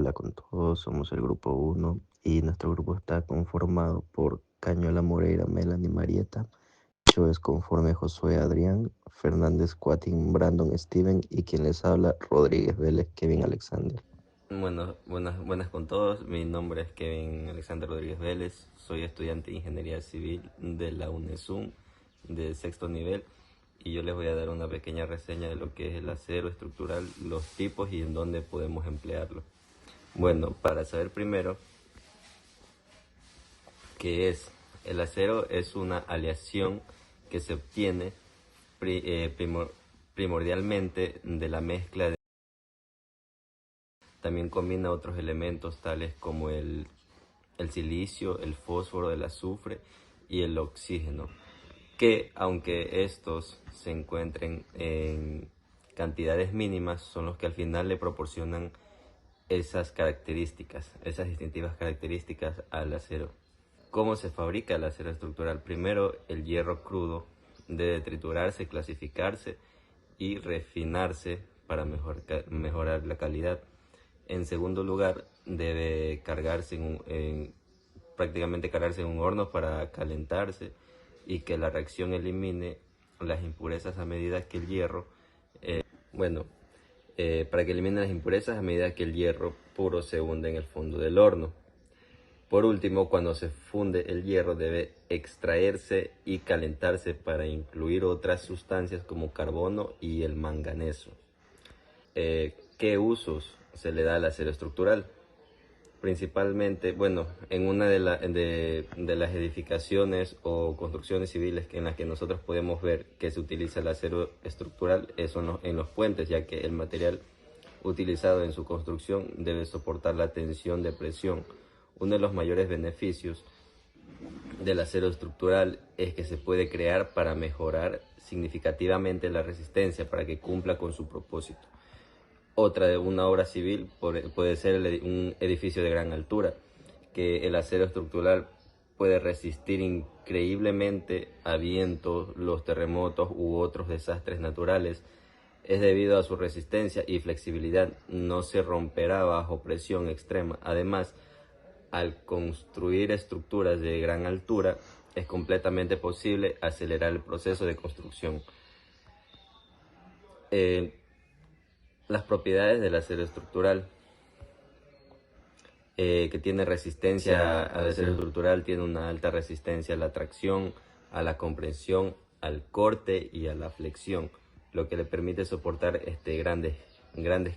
Hola con todos, somos el grupo 1 y nuestro grupo está conformado por Cañola Moreira, Melanie Marieta, Choes Conforme Josué Adrián, Fernández Cuatín, Brandon Steven y quien les habla Rodríguez Vélez, Kevin Alexander. Bueno, buenas con todos. Mi nombre es Kevin Alexander Rodríguez Vélez. Soy estudiante de Ingeniería Civil de la UNESUM de sexto nivel y yo les voy a dar una pequeña reseña de lo que es el acero estructural, los tipos y en dónde podemos emplearlo. Bueno, para saber primero qué es el acero, es una aleación que se obtiene primordialmente de la mezcla de. También combina otros elementos tales como el silicio, el fósforo, el azufre y el oxígeno, que aunque estos se encuentren en cantidades mínimas, son los que al final le proporcionan esas características, esas distintivas características al acero. ¿Cómo se fabrica el acero estructural? Primero, el hierro crudo debe triturarse, clasificarse y refinarse para mejorar la calidad. En segundo lugar, debe prácticamente cargarse en un horno para calentarse y que la reacción elimine las impurezas a medida que el hierro, bueno, para que elimine las impurezas a medida que el hierro puro se hunde en el fondo del horno. Por último, cuando se funde el hierro debe extraerse y calentarse para incluir otras sustancias como carbono y el manganeso. ¿Qué usos se le da al acero estructural? Principalmente, bueno, en una de las edificaciones o construcciones civiles en las que nosotros podemos ver que se utiliza el acero estructural son en los puentes, ya que el material utilizado en su construcción debe soportar la tensión de presión. Uno de los mayores beneficios del acero estructural es que se puede crear para mejorar significativamente la resistencia para que cumpla con su propósito. Otra de una obra civil puede ser un edificio de gran altura, que el acero estructural puede resistir increíblemente a vientos, los terremotos u otros desastres naturales. Es debido a su resistencia y flexibilidad, no se romperá bajo presión extrema. Además, al construir estructuras de gran altura, es completamente posible acelerar el proceso de construcción. Eh, las propiedades del acero estructural. Que tiene resistencia al acero estructural, tiene una alta resistencia a la tracción, a la compresión, al corte y a la flexión, lo que le permite soportar grandes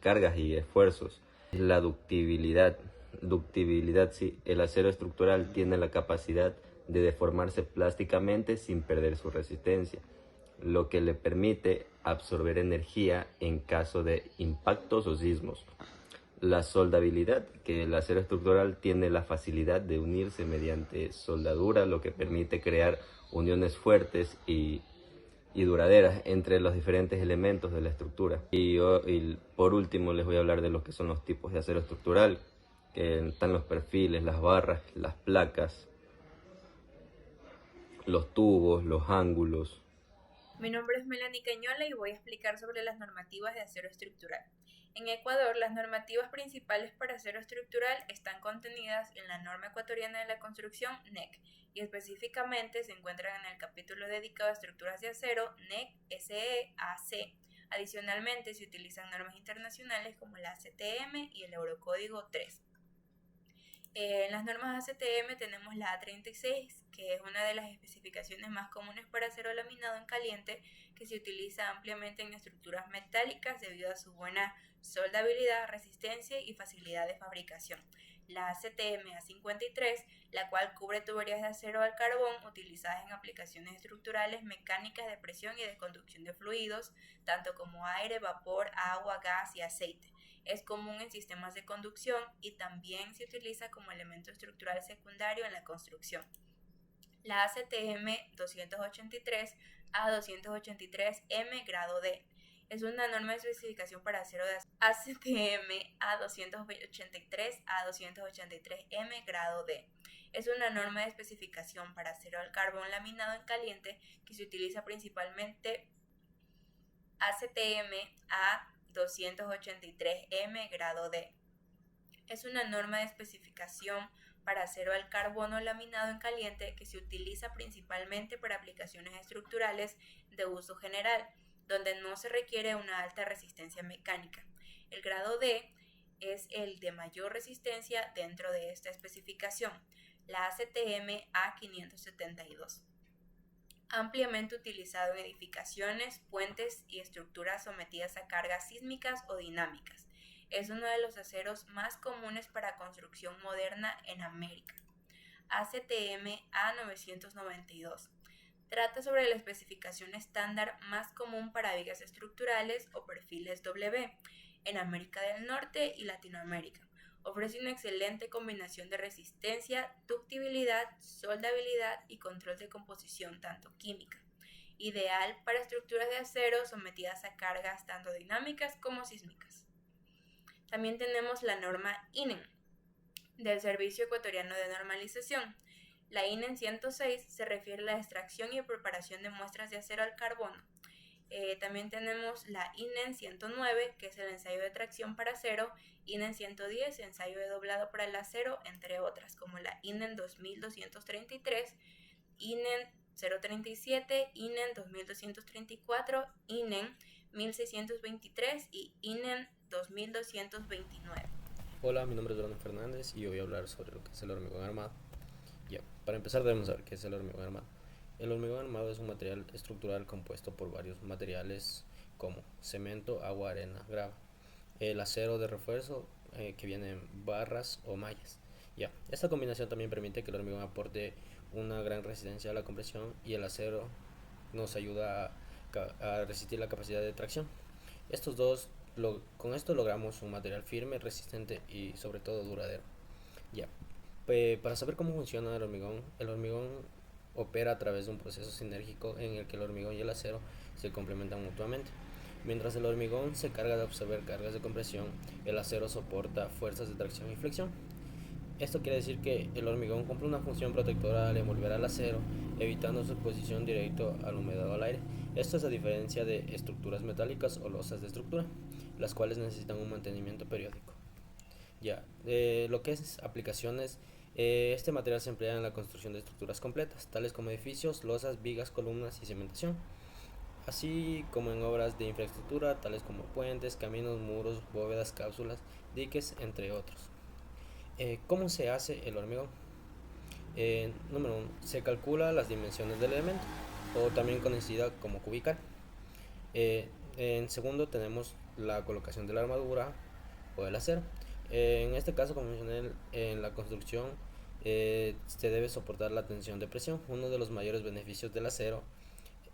cargas y esfuerzos. La ductibilidad, sí, el acero estructural tiene la capacidad de deformarse plásticamente sin perder su resistencia, lo que le permite absorber energía en caso de impactos o sismos. La soldabilidad, que el acero estructural tiene la facilidad de unirse mediante soldadura, lo que permite crear uniones fuertes y duraderas entre los diferentes elementos de la estructura. Y por último les voy a hablar de lo que son los tipos de acero estructural, que están los perfiles, las barras, las placas, los tubos, los ángulos. Mi nombre es Melanie Cañola y voy a explicar sobre las normativas de acero estructural. En Ecuador, las normativas principales para acero estructural están contenidas en la Norma Ecuatoriana de la Construcción, NEC, y específicamente se encuentran en el capítulo dedicado a estructuras de acero, NEC SE-AC. Adicionalmente, se utilizan normas internacionales como la ACTM y el Eurocódigo 3. En las normas ACTM tenemos la A36, que es una de las especificaciones más comunes para acero laminado en caliente, que se utiliza ampliamente en estructuras metálicas debido a su buena soldabilidad, resistencia y facilidad de fabricación. La ACTM A53, la cual cubre tuberías de acero al carbón utilizadas en aplicaciones estructurales, mecánicas de presión y de conducción de fluidos, tanto como aire, vapor, agua, gas y aceite. Es común en sistemas de conducción y también se utiliza como elemento estructural secundario en la construcción. La ACTM 283 a 283M grado D es una norma de especificación para acero de ACTM a 283 a 283M grado D. Es una norma de especificación para acero al carbón laminado en caliente que se utiliza principalmente ACTM a 283M grado D. Es una norma de especificación para acero al carbono laminado en caliente que se utiliza principalmente para aplicaciones estructurales de uso general, donde no se requiere una alta resistencia mecánica. El grado D es el de mayor resistencia dentro de esta especificación, la ACTM A572, ampliamente utilizado en edificaciones, puentes y estructuras sometidas a cargas sísmicas o dinámicas. Es uno de los aceros más comunes para construcción moderna en América. ACTM A992 trata sobre la especificación estándar más común para vigas estructurales o perfiles W en América del Norte y Latinoamérica. Ofrece una excelente combinación de resistencia, ductibilidad, soldabilidad y control de composición tanto química, ideal para estructuras de acero sometidas a cargas tanto dinámicas como sísmicas. También tenemos la norma INEN del Servicio Ecuatoriano de Normalización. La INEN 106 se refiere a la extracción y preparación de muestras de acero al carbono. También tenemos la INEN 109, que es el ensayo de tracción para acero, INEN 110, ensayo de doblado para el acero, entre otras, como la INEN 2233, INEN 037, INEN 2234, INEN 1623 y INEN 2229. Hola, mi nombre es Brandon Fernández y yo voy a hablar sobre lo que es el hormigón armado. Para empezar debemos saber qué es el hormigón armado. El hormigón armado es un material estructural compuesto por varios materiales como cemento, agua, arena, grava. El acero de refuerzo que viene en barras o mallas. Esta combinación también permite que el hormigón aporte una gran resistencia a la compresión y el acero nos ayuda a resistir la capacidad de tracción. Estos dos, con esto logramos un material firme, resistente y sobre todo duradero. Ya. Para saber cómo funciona el hormigón opera a través de un proceso sinérgico en el que el hormigón y el acero se complementan mutuamente. Mientras el hormigón se carga de absorber cargas de compresión, el acero soporta fuerzas de tracción y flexión. Esto quiere decir que el hormigón cumple una función protectora al envolver al acero, evitando su exposición directo a la humedad o al aire. Esto es a diferencia de estructuras metálicas o losas de estructura, las cuales necesitan un mantenimiento periódico. Lo que es aplicaciones, este material se emplea en la construcción de estructuras completas, tales como edificios, losas, vigas, columnas y cimentación, así como en obras de infraestructura, tales como puentes, caminos, muros, bóvedas, cápsulas, diques, entre otros. ¿Cómo se hace el hormigón? Número 1. Se calcula las dimensiones del elemento, o también conocida como cubical. En segundo tenemos la colocación de la armadura o del acero. En este caso, como mencioné, en la construcción se debe soportar la tensión de presión. Uno de los mayores beneficios del acero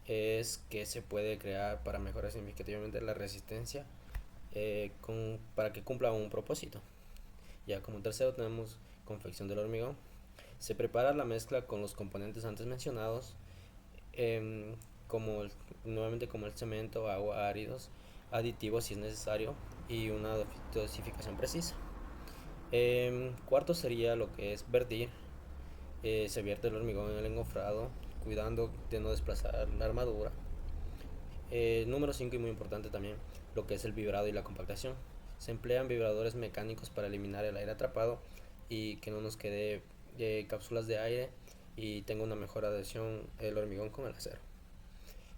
es que se puede crear para mejorar significativamente la resistencia para que cumpla un propósito. Como tercero tenemos confección del hormigón. Se prepara la mezcla con los componentes antes mencionados, nuevamente como el cemento, agua, áridos, aditivos si es necesario y una dosificación precisa. Cuarto sería lo que es vertir. Se vierte el hormigón en el engofrado, cuidando de no desplazar la armadura. Número 5 y muy importante también, lo que es el vibrado y la compactación. Se emplean vibradores mecánicos para eliminar el aire atrapado y que no nos quede cápsulas de aire y tenga una mejor adhesión el hormigón con el acero.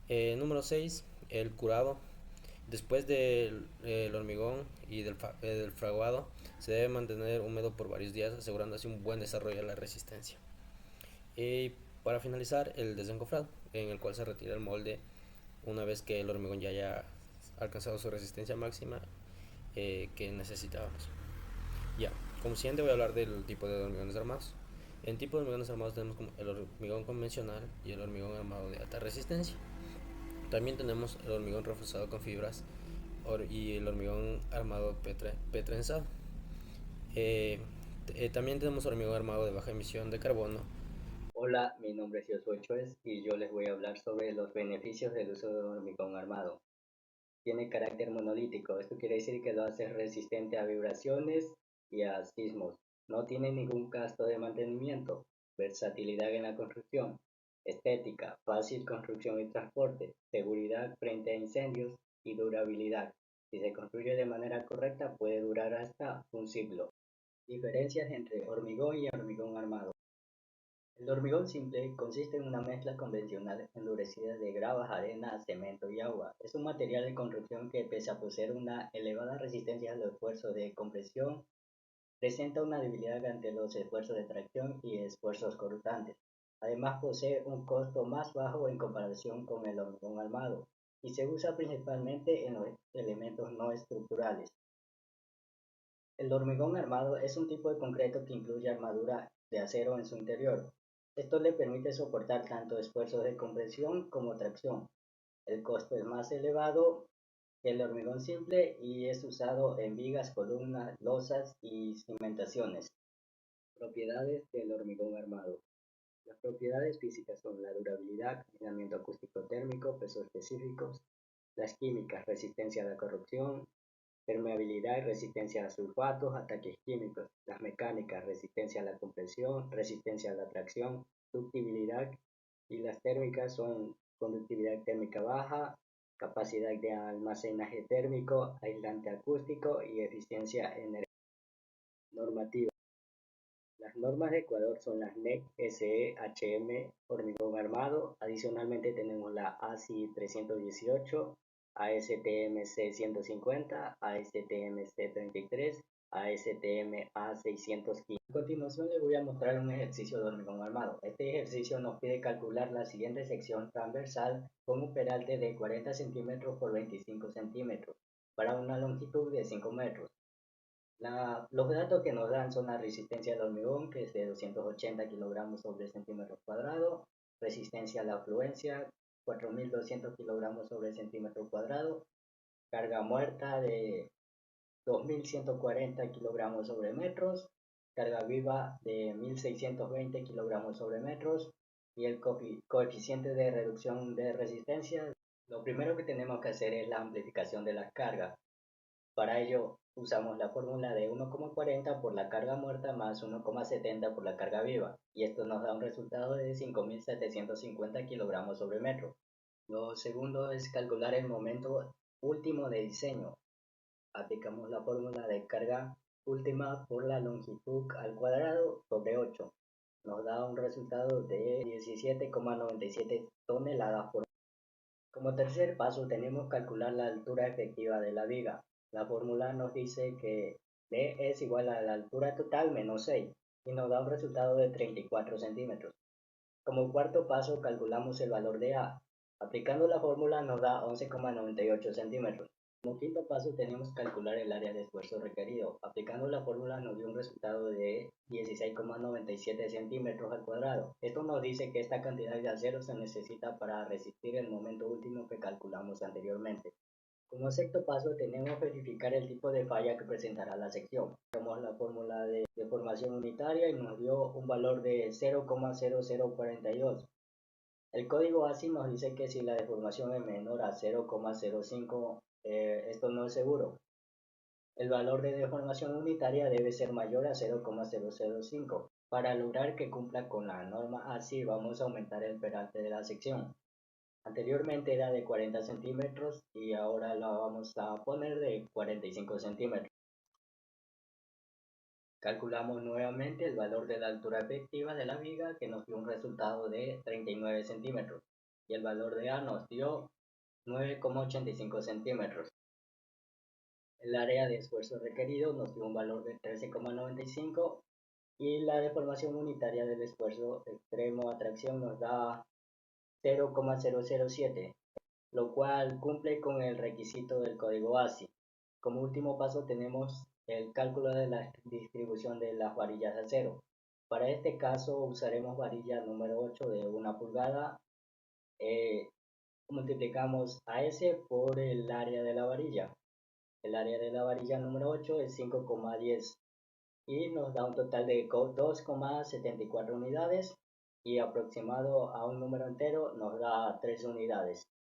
Número 6, el curado. Después del hormigón y del fraguado, se debe mantener húmedo por varios días, asegurando así un buen desarrollo de la resistencia. Y para finalizar, el desencofrado, en el cual se retira el molde una vez que el hormigón ya haya alcanzado su resistencia máxima que necesitábamos. Como siguiente voy a hablar del tipo de hormigones armados. En tipo de hormigones armados tenemos como el hormigón convencional y el hormigón armado de alta resistencia. También tenemos el hormigón reforzado con fibras y el hormigón armado pretrenzado. También tenemos hormigón armado de baja emisión de carbono. Hola, mi nombre es Josué Chuez y yo les voy a hablar sobre los beneficios del uso de hormigón armado. Tiene carácter monolítico, esto quiere decir que lo hace resistente a vibraciones y a sismos. No tiene ningún gasto de mantenimiento, versatilidad en la construcción, estética, fácil construcción y transporte, seguridad frente a incendios y durabilidad. Si se construye de manera correcta puede durar hasta un siglo. Diferencias entre hormigón y hormigón armado. El hormigón simple consiste en una mezcla convencional endurecida de gravas, arena, cemento y agua. Es un material de construcción que, pese a poseer una elevada resistencia a los esfuerzos de compresión, presenta una debilidad ante los esfuerzos de tracción y esfuerzos cortantes. Además, posee un costo más bajo en comparación con el hormigón armado y se usa principalmente en los elementos no estructurales. El hormigón armado es un tipo de concreto que incluye armadura de acero en su interior. Esto le permite soportar tanto esfuerzos de compresión como tracción. El costo es más elevado que el hormigón simple y es usado en vigas, columnas, losas y cimentaciones. Propiedades del hormigón armado. Las propiedades físicas son la durabilidad, aislamiento acústico térmico, pesos específicos, las químicas, resistencia a la corrosión, permeabilidad y resistencia a sulfatos, ataques químicos, las mecánicas, resistencia a la compresión, resistencia a la tracción, ductibilidad, y las térmicas son conductividad térmica baja, capacidad de almacenaje térmico, aislante acústico y eficiencia energética. Normativa. Las normas de Ecuador son las NEC SE HM hormigón armado. Adicionalmente tenemos la ASI 318, ASTM C150, ASTM C33, ASTM A615. A continuación les voy a mostrar un ejercicio de hormigón armado. Este ejercicio nos pide calcular la siguiente sección transversal con un peralte de 40 centímetros por 25 centímetros para una longitud de 5 metros. Los datos que nos dan son la resistencia del hormigón, que es de 280 kilogramos sobre centímetro cuadrado, resistencia a la afluencia, 4.200 kilogramos sobre centímetro cuadrado, carga muerta de 2.140 kilogramos sobre metros, carga viva de 1.620 kilogramos sobre metros y el coeficiente de reducción de resistencia. Lo primero que tenemos que hacer es la amplificación de las cargas. Para ello usamos la fórmula de 1,40 por la carga muerta más 1,70 por la carga viva, y esto nos da un resultado de 5.750 kilogramos sobre metro. Lo segundo es calcular el momento último de diseño. Aplicamos la fórmula de carga última por la longitud al cuadrado sobre 8. Nos da un resultado de 17,97 toneladas por. Como tercer paso tenemos que calcular la altura efectiva de la viga. La fórmula nos dice que D es igual a la altura total menos 6 y nos da un resultado de 34 centímetros. Como cuarto paso calculamos el valor de A. Aplicando la fórmula nos da 11,98 centímetros. Como quinto paso tenemos que calcular el área de esfuerzo requerido. Aplicando la fórmula nos dio un resultado de 16,97 centímetros al cuadrado. Esto nos dice que esta cantidad de acero se necesita para resistir el momento último que calculamos anteriormente. Como sexto paso tenemos que verificar el tipo de falla que presentará la sección. Usamos la fórmula de deformación unitaria y nos dio un valor de 0,0042. El código ASI nos dice que si la deformación es menor a 0,05, esto no es seguro. El valor de deformación unitaria debe ser mayor a 0,005. Para lograr que cumpla con la norma ASI vamos a aumentar el peralte de la sección. Anteriormente era de 40 centímetros y ahora la vamos a poner de 45 centímetros. Calculamos nuevamente el valor de la altura efectiva de la viga, que nos dio un resultado de 39 centímetros, y el valor de A nos dio 9,85 centímetros. El área de esfuerzo requerido nos dio un valor de 13,95 y la deformación unitaria del esfuerzo extremo a tracción nos da 0,007, lo cual cumple con el requisito del código ASI. Como último paso tenemos el cálculo de la distribución de las varillas de acero. Para este caso usaremos varilla número 8 de 1 pulgada. Multiplicamos a S por el área de la varilla. El área de la varilla número 8 es 5,10 y nos da un total de 2,74 unidades y aproximado a un número entero nos da 3 unidades.